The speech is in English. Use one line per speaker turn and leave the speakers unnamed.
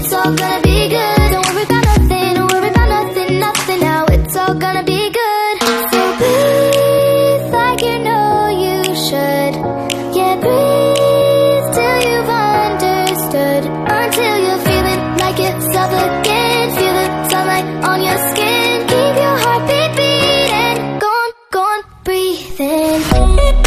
it's all gonna be good. Don't worry about nothing, don't worry about nothing, nothing now. It's all gonna be good. So breathe like you know you should. Yeah, breathe till you've understood. Until you're feeling like yourself again. Feel the sunlight on your skin. Keep your heartbeat beating. Go on, breathe in.